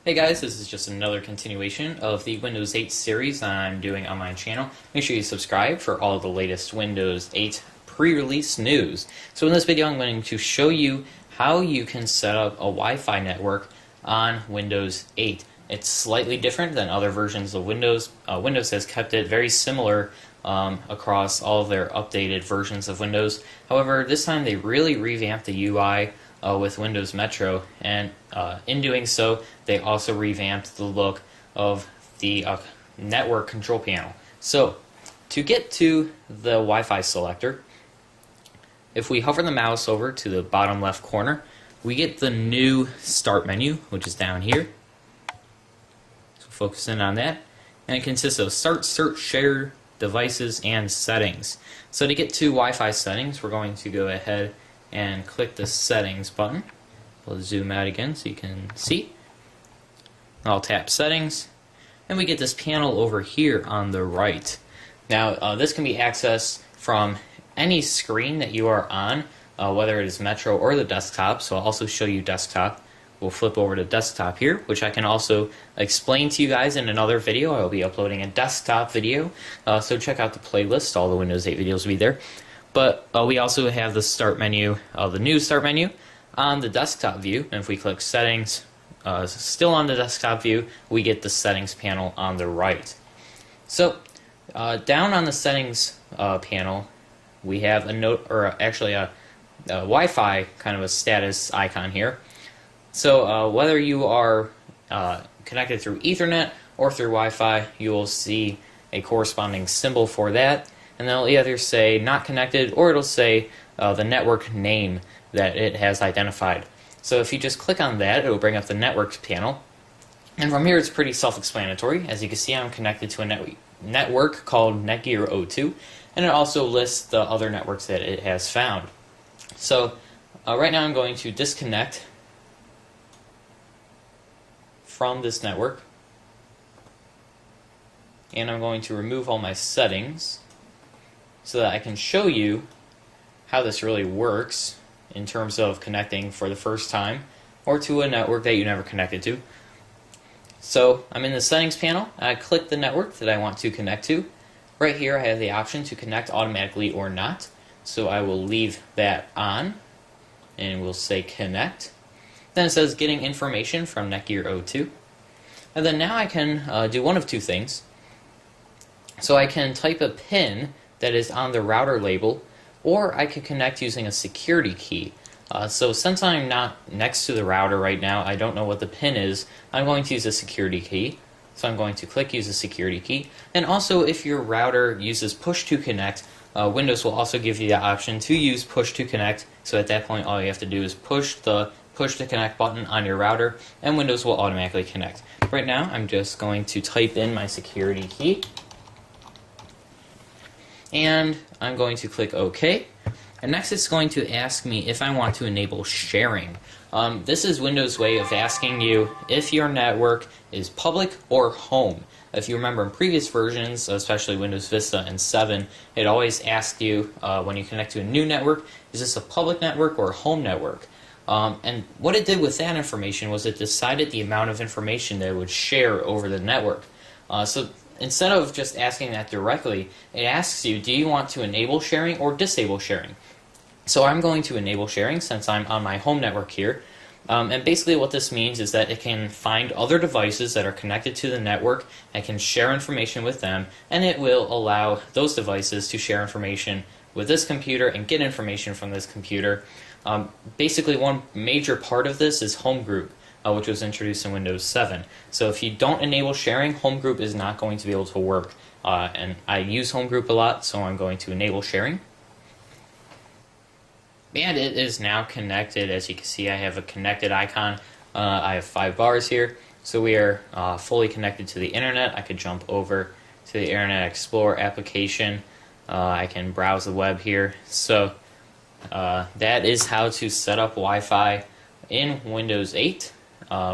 Hey guys, this is just another continuation of the Windows 8 series that I'm doing on my channel. Make sure you subscribe for all the latest Windows 8 pre-release news. So in this video I'm going to show you how you can set up a Wi-Fi network on Windows 8. It's slightly different than other versions of Windows. Windows has kept it very similar across all of their updated versions of Windows. However, this time they really revamped the UI with Windows Metro, and in doing so, they also revamped the look of the network control panel. So, to get to the Wi-Fi selector, if we hover the mouse over to the bottom left corner, we get the new Start menu, which is down here. So focus in on that, and it consists of Start, Search, Share, Devices, and Settings. So to get to Wi-Fi settings, we're going to go ahead and click the Settings button. We'll zoom out again so you can see. I'll tap Settings, and we get this panel over here on the right. Now, this can be accessed from any screen that you are on, whether it is Metro or the desktop, so I'll also show you desktop. We'll flip over to desktop here, which I can also explain to you guys in another video. I will be uploading a desktop video, so check out the playlist. All the Windows 8 videos will be there. But we also have the Start menu, the new Start menu, on the desktop view. And if we click Settings, still on the desktop view, we get the Settings panel on the right. So down on the Settings panel, we have a note, or actually a Wi-Fi kind of a status icon here. So whether you are connected through Ethernet or through Wi-Fi, you will see a corresponding symbol for that. And then it'll either say not connected, or it'll say the network name that it has identified. So if you just click on that, it'll bring up the networks panel. And from here it's pretty self-explanatory. As you can see, I'm connected to a network called Netgear 02, and it also lists the other networks that it has found. So right now I'm going to disconnect from this network, and I'm going to remove all my settings so that I can show you how this really works in terms of connecting for the first time or to a network that you never connected to. So I'm in the settings panel. I click the network that I want to connect to. Right here I have the option to connect automatically or not. So I will leave that on and we'll say connect. Then it says getting information from Netgear 02. And then now I can do one of two things. So I can type a PIN that is on the router label, or I could connect using a security key. So since I'm not next to the router right now, I don't know what the PIN is, I'm going to use a security key. So I'm going to click use a security key. And also, if your router uses push to connect, Windows will also give you the option to use push to connect. So at that point, all you have to do is push the push to connect button on your router, and Windows will automatically connect. Right now, I'm just going to type in my security key, and I'm going to click OK. And next it's going to ask me if I want to enable sharing. This is Windows' way of asking you if your network is public or home. If you remember in previous versions, especially Windows Vista and 7, it always asked you when you connect to a new network, is this a public network or a home network? And what it did with that information was it decided the amount of information that it would share over the network. So instead of just asking that directly, it asks you, do you want to enable sharing or disable sharing? So I'm going to enable sharing since I'm on my home network here. And basically what this means is that it can find other devices that are connected to the network and can share information with them, and it will allow those devices to share information with this computer and get information from this computer. Basically one major part of this is home group, which was introduced in Windows 7. So if you don't enable sharing, home group is not going to be able to work. And I use home group a lot, so I'm going to enable sharing. And it is now connected. As you can see, I have a connected icon. I have 5 bars here. So we are fully connected to the internet. I could jump over to the Internet Explorer application. I can browse the web here. So that is how to set up Wi-Fi in Windows 8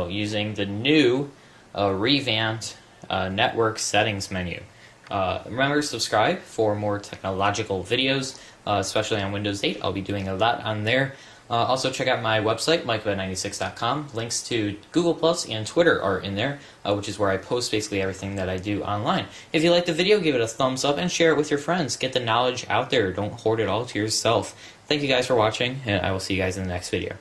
using the new revamped network settings menu. Remember to subscribe for more technological videos, especially on Windows 8. I'll be doing a lot on there. Also, check out my website, mikeba96.com. Links to Google Plus and Twitter are in there, which is where I post basically everything that I do online. If you like the video, give it a thumbs up and share it with your friends. Get the knowledge out there. Don't hoard it all to yourself. Thank you guys for watching, and I will see you guys in the next video.